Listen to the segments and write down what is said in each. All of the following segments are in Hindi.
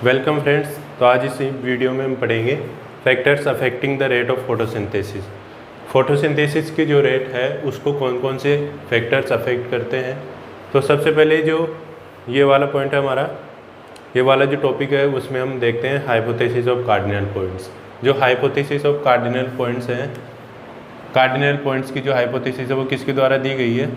Welcome friends. तो आज इस वीडियो में हम पढ़ेंगे factors affecting the rate of photosynthesis. Photosynthesis की जो रेट है उसको कौन कौन से फैक्टर्स अफेक्ट करते हैं। तो सबसे पहले जो ये वाला पॉइंट है हमारा, ये वाला जो टॉपिक है उसमें हम देखते हैं हाइपोथेसिस ऑफ कार्डिनल पॉइंट्स। जो हाइपोथेसिस ऑफ कार्डिनल पॉइंट्स हैं, कार्डिनल पॉइंट्स की जो हाइपोथेसिस है वो किसके द्वारा दी गई है?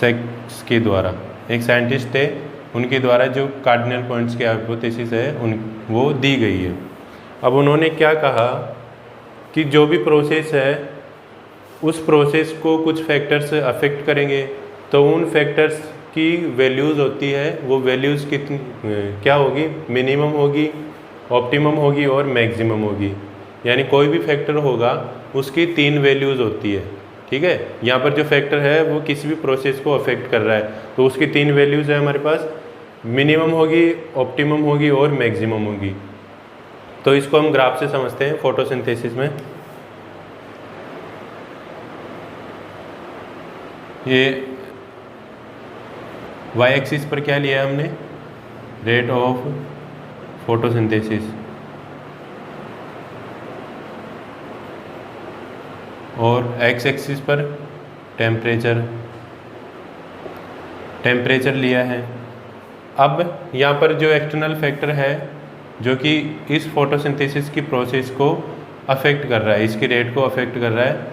सेक्स के द्वारा। एक साइंटिस्ट थे, उनके द्वारा जो कार्डिनल पॉइंट्स की हाइपोथेसिस है वो दी गई है। अब उन्होंने क्या कहा कि जो भी प्रोसेस है उस प्रोसेस को कुछ फैक्टर्स अफेक्ट करेंगे, तो उन फैक्टर्स की वैल्यूज़ होती है, वो वैल्यूज़ कितनी क्या होगी? मिनिमम होगी, ऑप्टिमम होगी और मैक्सिमम होगी। यानी कोई भी फैक्टर होगा उसकी 3 वैल्यूज़ होती है। ठीक है, यहाँ पर जो फैक्टर है वो किसी भी प्रोसेस को अफेक्ट कर रहा है, तो उसकी 3 वैल्यूज़ है हमारे पास, मिनिमम होगी, ऑप्टिमम होगी और मैक्सिमम होगी। तो इसको हम ग्राफ से समझते हैं फोटोसिंथेसिस में। ये वाई एक्सिस पर क्या लिया है हमने? रेट ऑफ फोटोसिंथेसिस, और एक्स एक्सिस पर टेम्परेचर लिया है। अब यहाँ पर जो एक्सटर्नल फैक्टर है जो कि इस फोटोसिंथेसिस की प्रोसेस को अफेक्ट कर रहा है, इसकी रेट को अफेक्ट कर रहा है,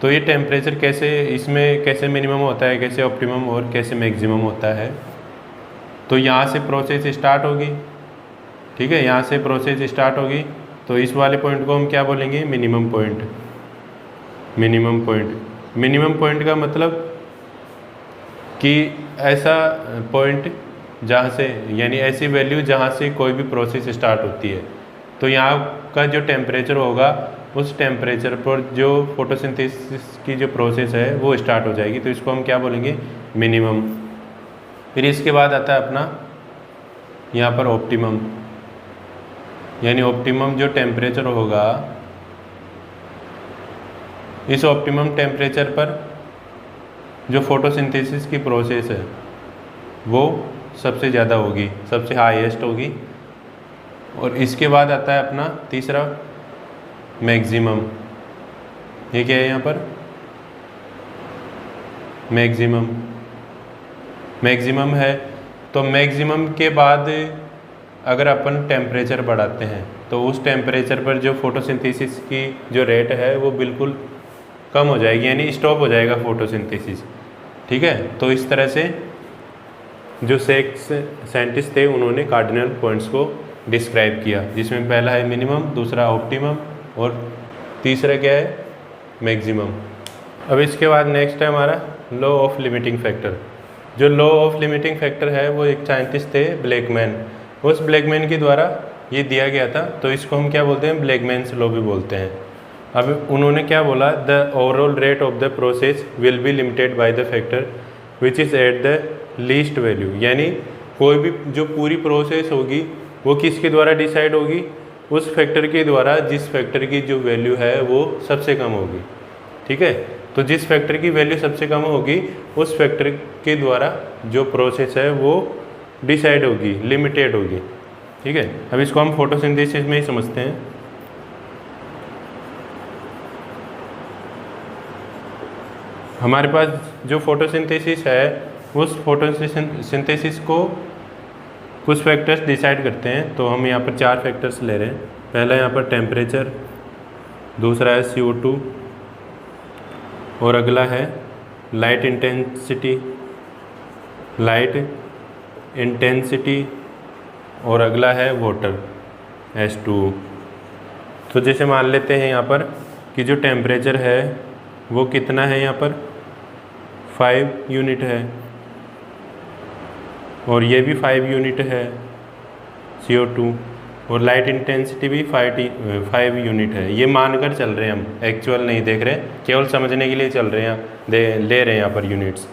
तो ये टेम्परेचर कैसे मिनिमम होता है, कैसे ऑप्टिमम और कैसे मैक्सिमम होता है। तो यहाँ से प्रोसेस स्टार्ट होगी। ठीक है, यहाँ से प्रोसेस स्टार्ट होगी, तो इस वाले पॉइंट को हम क्या बोलेंगे? Minimum point. मिनिमम पॉइंट का मतलब कि ऐसा पॉइंट जहाँ से, यानी ऐसी वैल्यू जहाँ से कोई भी प्रोसेस स्टार्ट होती है। तो यहाँ का जो टेम्परेचर होगा उस टेम्परेचर पर जो फोटोसिंथेसिस की जो प्रोसेस है वो स्टार्ट हो जाएगी, तो इसको हम क्या बोलेंगे? मिनिमम। फिर इसके बाद आता है अपना यहाँ पर ऑप्टिमम, यानी ऑप्टिमम जो टेम्परेचर होगा, इस ऑप्टिमम टेम्परेचर पर जो फोटोसिंथेसिस की प्रोसेस है वो सबसे ज़्यादा होगी, सबसे हाईएस्ट होगी। और इसके बाद आता है अपना तीसरा मैक्सिमम। ये क्या है यहाँ पर? मैक्सिमम है। तो मैक्सिमम के बाद अगर अपन टेम्परेचर बढ़ाते हैं तो उस टेम्परेचर पर जो फोटोसिंथेसिस की जो रेट है वो बिल्कुल कम हो जाएगी, यानी स्टॉप हो जाएगा फोटोसिंथेसिस। ठीक है, तो इस तरह से जो साइंटिस्ट थे उन्होंने कार्डिनल पॉइंट्स को डिस्क्राइब किया, जिसमें पहला है मिनिमम, दूसरा ऑप्टिमम और तीसरा क्या है? मैक्सिमम। अब इसके बाद नेक्स्ट है हमारा लॉ ऑफ लिमिटिंग फैक्टर। जो लॉ ऑफ लिमिटिंग फैक्टर है वो एक साइंटिस्ट थे, ब्लैकमैन। उस ब्लैकमैन के द्वारा ये दिया गया था, तो इसको हम क्या बोलते हैं? ब्लैकमैन्स लॉ भी बोलते हैं। अब उन्होंने क्या बोला? The overall rate of the process will be limited by the factor which is at the least value. यानी कोई भी जो पूरी प्रोसेस होगी वो किसके द्वारा डिसाइड होगी? उस फैक्टर के द्वारा जिस फैक्टर की जो वैल्यू है वो सबसे कम होगी। ठीक है, तो जिस फैक्टर की वैल्यू सबसे कम होगी उस फैक्टर के द्वारा जो प्रोसेस है वो डिसाइड होगी, लिमिटेड होगी। ठीक है, अब इसको हम फोटोसिंथेसिस में ही समझते हैं। हमारे पास जो फोटोसिंथेसिस है उस फोटोसिंथेसिस को कुछ फैक्टर्स डिसाइड करते हैं। तो हम यहाँ पर 4 फैक्टर्स ले रहे हैं। पहला यहाँ पर टेम्परेचर, दूसरा है CO2 और अगला है लाइट इंटेंसिटी और अगला है वाटर H2O। तो जैसे मान लेते हैं यहाँ पर कि जो टेम्परेचर है वो कितना है? यहाँ पर 5 यूनिट है और ये भी 5 यूनिट है CO2, और लाइट इंटेंसिटी भी 5 यूनिट है। ये मानकर चल रहे हैं हम, एक्चुअल नहीं देख रहे, केवल समझने के लिए चल रहे हैं, ले रहे हैं यहाँ पर यूनिट्स।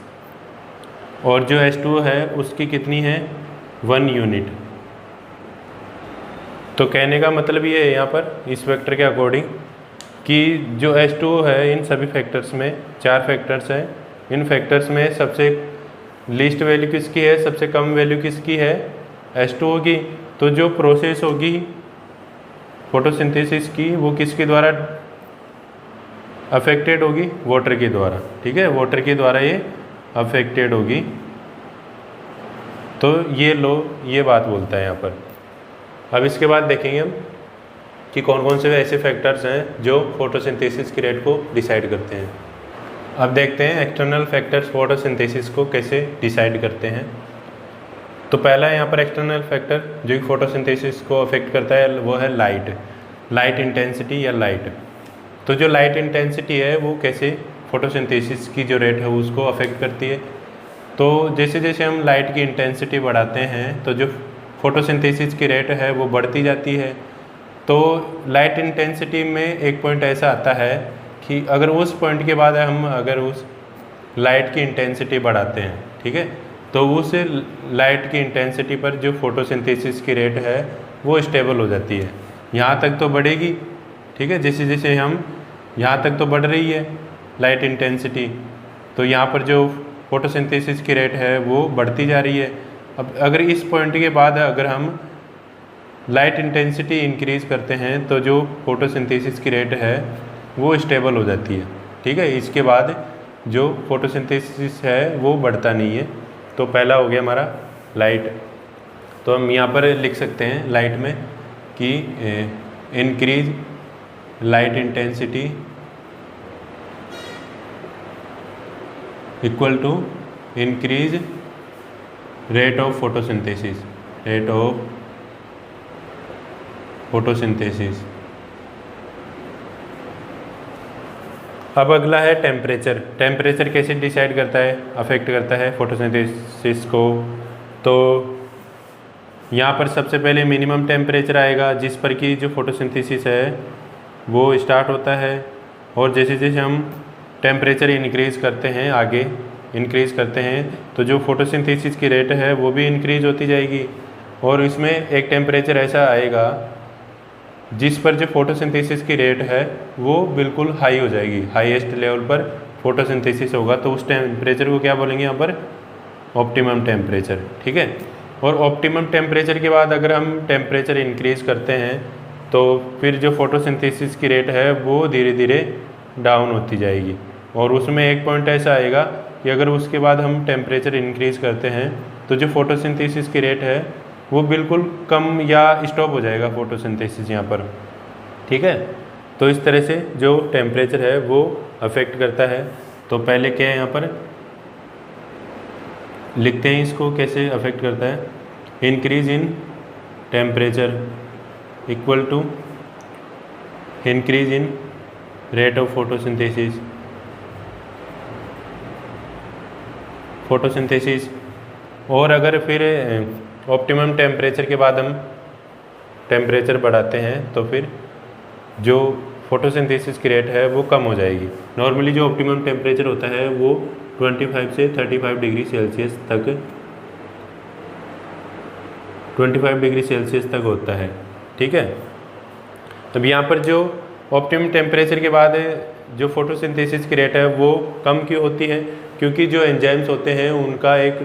और जो H2O है उसकी कितनी है? 1 यूनिट। तो कहने का मतलब ये है यहाँ पर इस फैक्टर के अकॉर्डिंग कि जो H2O है इन सभी फैक्टर्स में 4 फैक्टर्स हैं, इन फैक्टर्स में सबसे लीस्ट वैल्यू किसकी है, सबसे कम वैल्यू किसकी है? H2 होगी, तो जो प्रोसेस होगी फोटोसिंथेसिस की वो किसके द्वारा अफेक्टेड होगी? वाटर के द्वारा। ठीक है, वाटर के द्वारा ये अफेक्टेड होगी। तो ये बात बोलता है यहाँ पर। अब इसके बाद देखेंगे हम कि कौन कौन से ऐसे फैक्टर्स हैं जो फोटोसिंथेसिस की रेट को डिसाइड करते हैं। अब देखते हैं एक्सटर्नल फैक्टर्स फोटोसिंथेसिस को कैसे डिसाइड करते हैं। तो पहला यहाँ पर एक्सटर्नल फैक्टर जो कि फोटोसिंथेसिस को अफेक्ट करता है वो है लाइट इंटेंसिटी या लाइट। तो जो लाइट इंटेंसिटी है वो कैसे फोटोसिंथेसिस की जो रेट है उसको अफेक्ट करती है। तो जैसे जैसे हम लाइट की इंटेंसिटी बढ़ाते हैं तो जो फोटोसिंथेसिस की रेट है वो बढ़ती जाती है। तो लाइट इंटेंसिटी में एक पॉइंट ऐसा आता है कि अगर उस पॉइंट के बाद हम अगर उस लाइट की इंटेंसिटी बढ़ाते हैं, ठीक है, तो उस लाइट की इंटेंसिटी पर जो फोटोसिंथेसिस की रेट है वो स्टेबल हो जाती है। यहाँ तक तो बढ़ेगी, ठीक है, जैसे जैसे हम यहाँ तक तो बढ़ रही है लाइट इंटेंसिटी, तो यहाँ पर जो फोटोसिंथेसिस की रेट है वो बढ़ती जा रही है। अब अगर इस पॉइंट के बाद अगर हम लाइट इंटेंसिटी इंक्रीज़ करते हैं तो जो फोटोसिंथेसिस की रेट है वो स्टेबल हो जाती है। ठीक है, इसके बाद जो फोटोसिंथेसिस है वो बढ़ता नहीं है। तो पहला हो गया हमारा लाइट। तो हम यहाँ पर लिख सकते हैं लाइट में कि increase light intensity equal to increase rate of photosynthesis, rate of photosynthesis. अब अगला है टेम्परेचर। टेम्परेचर कैसे डिसाइड करता है, अफेक्ट करता है फोटोसिंथेसिस को। तो यहाँ पर सबसे पहले मिनिमम टेम्परेचर आएगा जिस पर कि जो फोटोसिंथेसिस है वो स्टार्ट होता है। और जैसे जैसे हम टेम्परेचर इंक्रीज़ करते हैं, आगे इंक्रीज़ करते हैं, तो जो फोटोसिंथेसिस की रेट है वो भी इंक्रीज़ होती जाएगी। और इसमें एक टेम्परेचर ऐसा आएगा जिस पर जो फोटोसिंथेसिस की रेट है वो बिल्कुल हाई हो जाएगी, हाईएस्ट लेवल पर फोटोसिंथेसिस होगा। तो उस टेम्परेचर को क्या बोलेंगे यहाँ पर? Optimum temperature. ठीक है, और ऑप्टिमम टेम्परेचर के बाद अगर हम टेम्परेचर इंक्रीज़ करते हैं तो फिर जो फोटोसिंथेसिस की रेट है वो धीरे धीरे डाउन होती जाएगी। और उसमें एक पॉइंट ऐसा आएगा कि अगर उसके बाद हम टेम्परेचर इंक्रीज़ करते हैं तो जो फोटोसिंथेसिस की रेट है वो बिल्कुल कम या स्टॉप हो जाएगा फोटोसिंथेसिस यहाँ पर। ठीक है, तो इस तरह से जो टेम्परेचर है वो अफेक्ट करता है। तो पहले क्या है यहाँ पर लिखते हैं इसको कैसे अफेक्ट करता है। Increase in temperature equal to increase in rate of photosynthesis. और अगर फिर ऑप्टिमम टेम्परेचर के बाद हम टेम्परेचर बढ़ाते हैं तो फिर जो फोटोसिंथेसिस की रेट है वो कम हो जाएगी। नॉर्मली जो ऑप्टिमम टेम्परेचर होता है वो 25 से 35 डिग्री सेल्सियस तक 25 डिग्री सेल्सियस तक होता है। ठीक है, अब यहाँ पर जो ऑप्टिमम टेम्परेचर के बाद जो फोटोसिंथेसिस की रेट है वो कम क्यों होती है? क्योंकि जो एंजाइम्स होते हैं उनका एक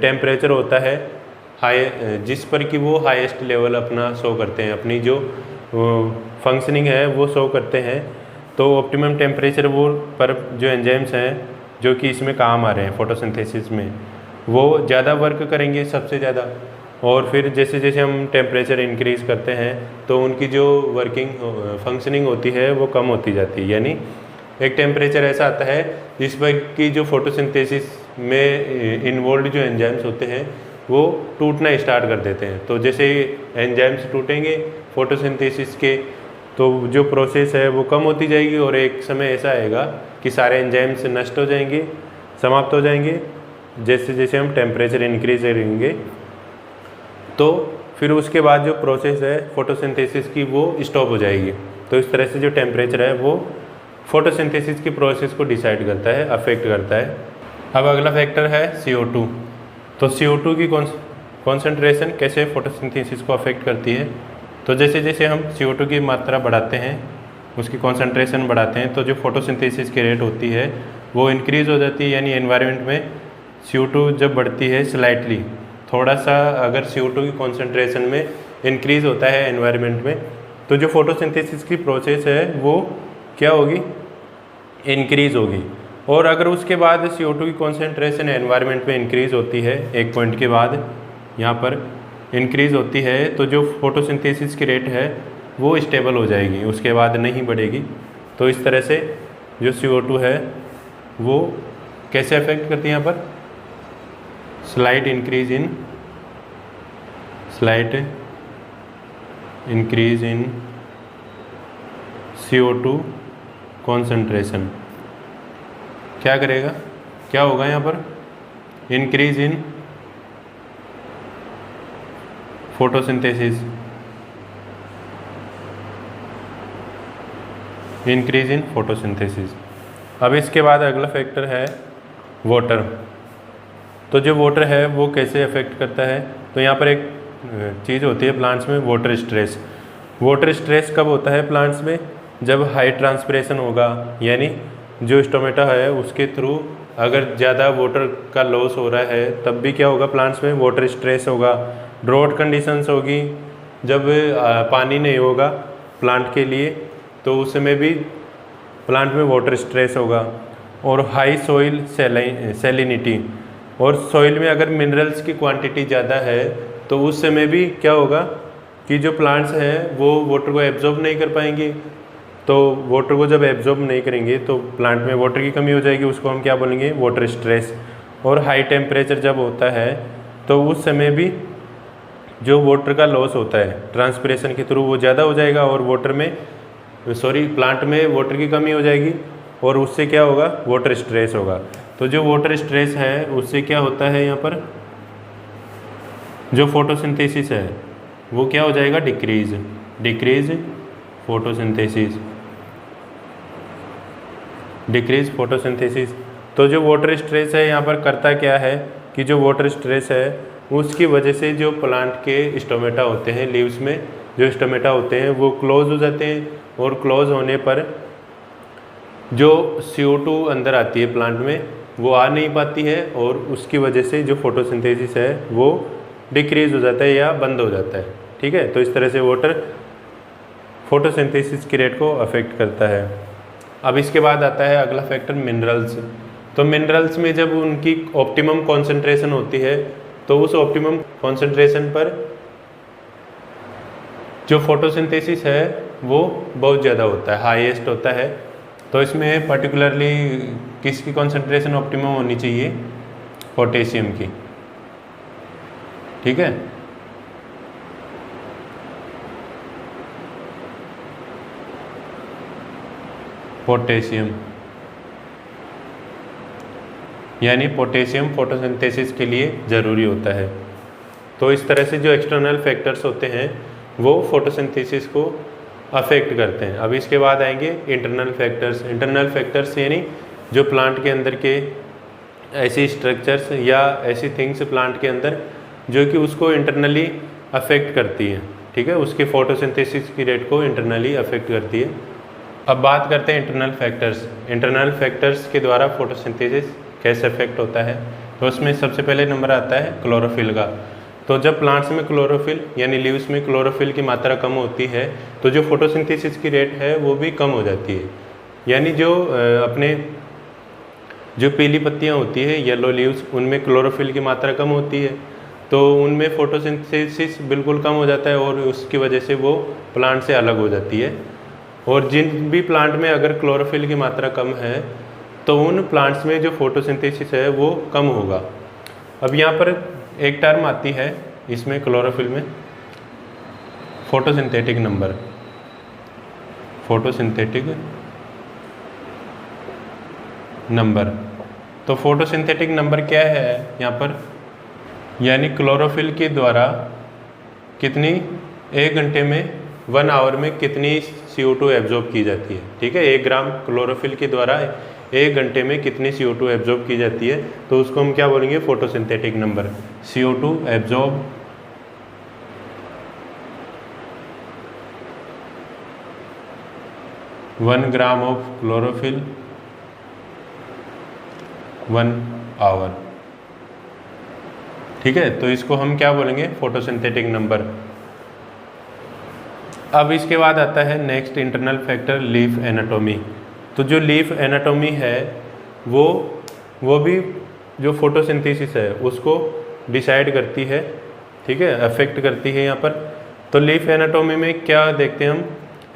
टेम्परेचर होता है हाई, जिस पर कि वो हाईएस्ट लेवल अपना शो करते हैं, अपनी जो फंक्शनिंग है वो शो करते हैं। तो ऑप्टिमम टेम्परेचर वो पर जो एंजाइम्स हैं जो कि इसमें काम आ रहे हैं फोटोसिंथेसिस में, वो ज़्यादा वर्क करेंगे सबसे ज़्यादा। और फिर जैसे जैसे हम टेम्परेचर इंक्रीज़ करते हैं तो उनकी जो वर्किंग फंक्शनिंग होती है वो कम होती जाती है। यानी एक टेम्परेचर ऐसा आता है जिस पर कि जो फोटोसिंथेसिस में इन्वॉल्व जो एंजाइम्स होते हैं वो टूटना स्टार्ट कर देते हैं। तो जैसे एंजाइम्स टूटेंगे फोटोसिंथेसिस के तो जो प्रोसेस है वो कम होती जाएगी और एक समय ऐसा आएगा कि सारे एंजाइम्स नष्ट हो जाएंगे, समाप्त हो जाएंगे। जैसे जैसे हम टेम्परेचर इंक्रीज करेंगे तो फिर उसके बाद जो प्रोसेस है फोटोसिंथेसिस की वो स्टॉप हो जाएगी। तो इस तरह से जो टेम्परेचर है वो फोटोसिंथेसिस की प्रोसेस को डिसाइड करता है, अफेक्ट करता है। अब अगला फैक्टर है CO2। तो CO2 की कॉन्सेंट्रेशन कैसे फोटोसिंथेसिस को अफेक्ट करती है? तो जैसे जैसे हम CO2 की मात्रा बढ़ाते हैं, उसकी कॉन्सेंट्रेशन बढ़ाते हैं, तो जो फोटोसिंथेसिस की रेट होती है वो इंक्रीज़ हो जाती है। यानी एनवायरनमेंट में CO2 जब बढ़ती है स्लाइटली थोड़ा सा अगर CO2 की कॉन्सेंट्रेशन में इंक्रीज़ होता है एनवायरनमेंट में, तो जो फोटोसिंथेसिस की प्रोसेस है वो क्या होगी, इंक्रीज़ होगी। और अगर उसके बाद CO2 की कॉन्सेंट्रेशन एनवायरनमेंट में इंक्रीज़ होती है, एक पॉइंट के बाद यहाँ पर इंक्रीज़ होती है, तो जो फोटोसिंथेसिस की रेट है वो स्टेबल हो जाएगी, उसके बाद नहीं बढ़ेगी। तो इस तरह से जो CO2 है वो कैसे अफेक्ट करती है, यहाँ पर slight increase in CO2 concentration क्या करेगा, क्या होगा यहाँ पर, increase in photosynthesis, increase in photosynthesis. अब इसके बाद अगला फैक्टर है वाटर। तो जो वाटर है वो कैसे अफेक्ट करता है, तो यहाँ पर एक चीज़ होती है प्लांट्स में, वाटर स्ट्रेस। वाटर स्ट्रेस कब होता है प्लांट्स में, जब हाई ट्रांसपिरेशन होगा, यानी जो स्टोमेटा है उसके थ्रू अगर ज़्यादा वाटर का लॉस हो रहा है तब भी क्या होगा, प्लांट्स में वाटर स्ट्रेस होगा। ड्रॉट कंडीशंस होगी, जब पानी नहीं होगा प्लांट के लिए तो उस समय भी प्लांट में वाटर स्ट्रेस होगा। और हाई सॉइल सैलिनिटी, और सॉइल में अगर मिनरल्स की क्वांटिटी ज़्यादा है तो उस समय भी क्या होगा कि जो प्लांट्स हैं वो वाटर को एब्जॉर्ब नहीं कर पाएंगे। तो वाटर को जब एब्जॉर्ब नहीं करेंगे तो प्लांट में वाटर की कमी हो जाएगी, उसको हम क्या बोलेंगे, वाटर स्ट्रेस। और हाई टेम्परेचर जब होता है तो उस समय भी जो वाटर का लॉस होता है ट्रांसपिरेशन के थ्रू वो ज़्यादा हो जाएगा, और प्लांट में वाटर की कमी हो जाएगी, और उससे क्या होगा, वाटर स्ट्रेस होगा। तो जो वाटर स्ट्रेस है उससे क्या होता है, यहाँ पर जो फोटोसिंथेसिस है वो क्या हो जाएगा, डिक्रीज फोटोसिंथेसिस। तो जो वाटर स्ट्रेस है यहाँ पर करता क्या है कि जो वाटर स्ट्रेस है उसकी वजह से जो प्लांट के स्टोमेटा होते हैं, लीव्स में जो स्टोमेटा होते हैं वो क्लोज हो जाते हैं, और क्लोज होने पर जो CO2 अंदर आती है प्लांट में वो आ नहीं पाती है, और उसकी वजह से जो फोटोसिंथेसिस है वो डिक्रीज हो जाता है या बंद हो जाता है। ठीक है, तो इस तरह से वाटर फोटोसिंथेसिस की रेट को अफेक्ट करता है। अब इसके बाद आता है अगला फैक्टर मिनरल्स। तो मिनरल्स में जब उनकी ऑप्टिमम कॉन्सेंट्रेशन होती है तो उस ऑप्टिमम कॉन्सेंट्रेशन पर जो फोटोसिंथेसिस है वो बहुत ज़्यादा होता है, हाईएस्ट होता है। तो इसमें पर्टिकुलरली किसकी कॉन्सेंट्रेशन ऑप्टिमम होनी चाहिए, पोटेशियम की। ठीक है, पोटेशियम, यानी पोटेशियम फोटोसिंथेसिस के लिए ज़रूरी होता है। तो इस तरह से जो एक्सटर्नल फैक्टर्स होते हैं वो फोटोसिंथेसिस को अफेक्ट करते हैं। अब इसके बाद आएंगे इंटरनल फैक्टर्स यानी जो प्लांट के अंदर के ऐसी स्ट्रक्चर्स या ऐसी थिंग्स प्लांट के अंदर जो कि उसको इंटरनली अफेक्ट करती है। ठीक है, उसके फोटोसिंथेसिस की रेट को इंटरनली अफेक्ट करती है। अब बात करते हैं इंटरनल फैक्टर्स के द्वारा फोटोसिंथेसिस कैसे अफेक्ट होता है। तो उसमें सबसे पहले नंबर आता है क्लोरोफिल का। तो जब प्लांट्स में क्लोरोफिल यानी लीव्स में क्लोरोफिल की मात्रा कम होती है तो जो फोटोसिंथेसिस की रेट है वो भी कम हो जाती है। यानी जो पीली पत्तियां होती है, येलो लीव्स, उनमें क्लोरोफिल की मात्रा कम होती है, तो उनमें फोटोसिंथेसिस बिल्कुल कम हो जाता है, और उसकी वजह से वो प्लांट से अलग हो जाती है। और जिन भी प्लांट में अगर क्लोरोफिल की मात्रा कम है तो उन प्लांट्स में जो फोटोसिंथेसिस है वो कम होगा। अब यहाँ पर एक टर्म आती है इसमें क्लोरोफिल में, फोटोसिंथेटिक नंबर। तो फोटोसिंथेटिक नंबर क्या है यहाँ पर, यानी क्लोरोफिल के द्वारा कितनी, एक घंटे में 1 आवर में कितनी CO2 एब्जॉर्ब की जाती है। ठीक है, 1 ग्राम क्लोरोफिल के द्वारा 1 घंटे में कितनी CO2 एब्जॉर्ब की जाती है, तो उसको हम क्या बोलेंगे, photosynthetic number. CO2 absorb 1 gram of chlorophyll 1 hour. ठीक है, तो इसको हम क्या बोलेंगे, फोटोसिंथेटिक नंबर। अब इसके बाद आता है next internal factor, leaf anatomy. तो जो लीफ एनाटॉमी है वो भी जो फोटोसिंथेसिस है उसको डिसाइड करती है, ठीक है, अफेक्ट करती है यहाँ पर। तो लीफ एनाटॉमी में क्या देखते हैं हम,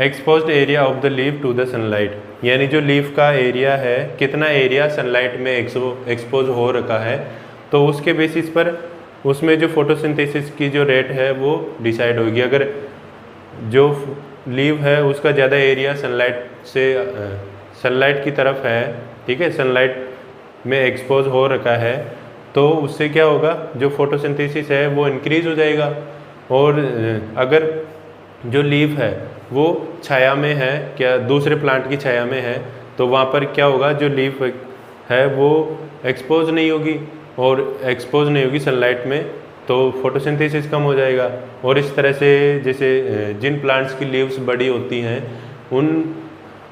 exposed area of the leaf to the sunlight, यानी जो लीफ का एरिया है, कितना एरिया सनलाइट में एक्सपोज हो रखा है, तो उसके बेसिस पर उसमें जो फोटोसिंथेसिस की जो रेट है वो डिसाइड होगी। अगर जो लीफ है उसका ज़्यादा एरिया सनलाइट की तरफ है, ठीक है, सनलाइट में एक्सपोज हो रखा है, तो उससे क्या होगा, जो फोटोसिंथेसिस है वो इंक्रीज हो जाएगा। और अगर जो लीफ है वो छाया में है, क्या दूसरे प्लांट की छाया में है, तो वहाँ पर क्या होगा, जो लीफ है वो एक्सपोज नहीं होगी, और एक्सपोज नहीं होगी सनलाइट में, तो फोटोसिंथेसिस कम हो जाएगा। और इस तरह से जैसे जिन प्लांट्स की लीव्स बड़ी होती हैं, उन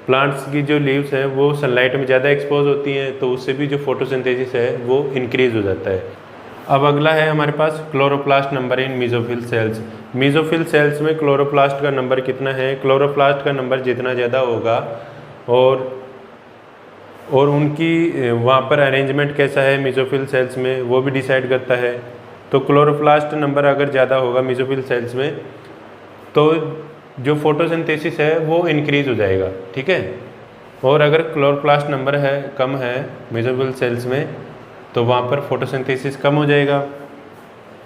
प्लांट्स की जो लीव्स हैं वो सनलाइट में ज़्यादा एक्सपोज होती हैं, तो उससे भी जो फोटोसिंथेसिस है वो इंक्रीज हो जाता है। अब अगला है हमारे पास chloroplast number in mesophyll cells. Mesophyll cells में क्लोरोप्लास्ट का नंबर कितना है, क्लोरोप्लास्ट का नंबर जितना ज़्यादा होगा और उनकी वहाँ पर अरेंजमेंट कैसा है मीजोफिल सेल्स में, वो भी डिसाइड करता है। तो क्लोरोप्लास्ट नंबर अगर ज़्यादा होगा मीजोफिल सेल्स में, तो जो फोटोसिंथेसिस है वो इंक्रीज हो जाएगा, ठीक है। और अगर क्लोरोप्लास्ट नंबर है कम है मीजोफिल सेल्स में, तो वहाँ पर फोटोसिंथेसिस कम हो जाएगा।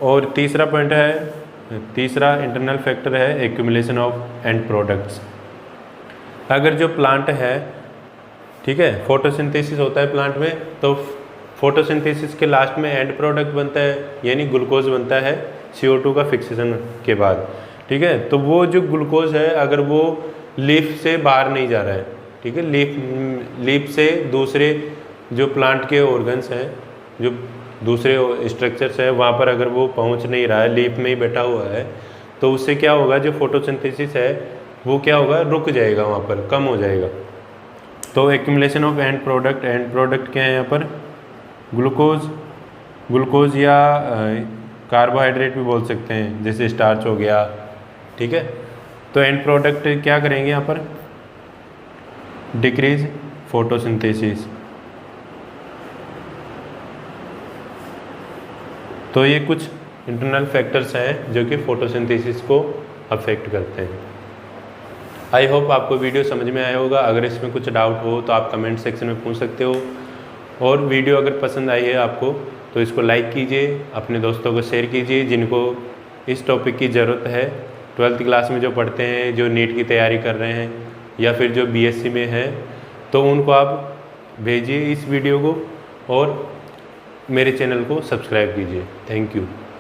और तीसरा पॉइंट है, तीसरा इंटरनल फैक्टर है एक्यूमुलेशन ऑफ एंड प्रोडक्ट्स। अगर जो प्लांट है, ठीक है, फोटोसिंथेसिस होता है प्लांट में, तो फोटोसिंथेसिस के लास्ट में एंड प्रोडक्ट बनता है, यानी ग्लूकोज बनता है CO2 का फिक्सेशन के बाद, ठीक है। तो वो जो ग्लूकोज है अगर वो लीफ से बाहर नहीं जा रहा है, ठीक है, लीफ से दूसरे जो प्लांट के ऑर्गन्स हैं, जो दूसरे स्ट्रक्चर्स है, वहाँ पर अगर वो पहुँच नहीं रहा है, लीफ में ही बैठा हुआ है, तो उससे क्या होगा, जो फोटोसिंथेसिस है वो क्या होगा, रुक जाएगा, वहाँ पर कम हो जाएगा। तो एक्यूमुलेशन ऑफ एंड प्रोडक्ट क्या है यहाँ पर, ग्लूकोज या कार्बोहाइड्रेट भी बोल सकते हैं, जैसे स्टार्च हो गया, ठीक है। तो एंड प्रोडक्ट क्या करेंगे यहाँ पर, डिक्रीज फोटोसिंथेसिस। तो ये कुछ इंटरनल फैक्टर्स हैं जो कि फोटोसिंथेसिस को अफेक्ट करते हैं। आई होप आपको वीडियो समझ में आया होगा। अगर इसमें कुछ डाउट हो तो आप कमेंट सेक्शन में पूछ सकते हो। और वीडियो अगर पसंद आई है आपको तो इसको लाइक कीजिए, अपने दोस्तों को शेयर कीजिए जिनको इस टॉपिक की ज़रूरत है, 12th क्लास में जो पढ़ते हैं, जो नीट की तैयारी कर रहे हैं या फिर जो BSc में है, तो उनको आप भेजिए इस वीडियो को और मेरे चैनल को सब्सक्राइब कीजिए। Thank you.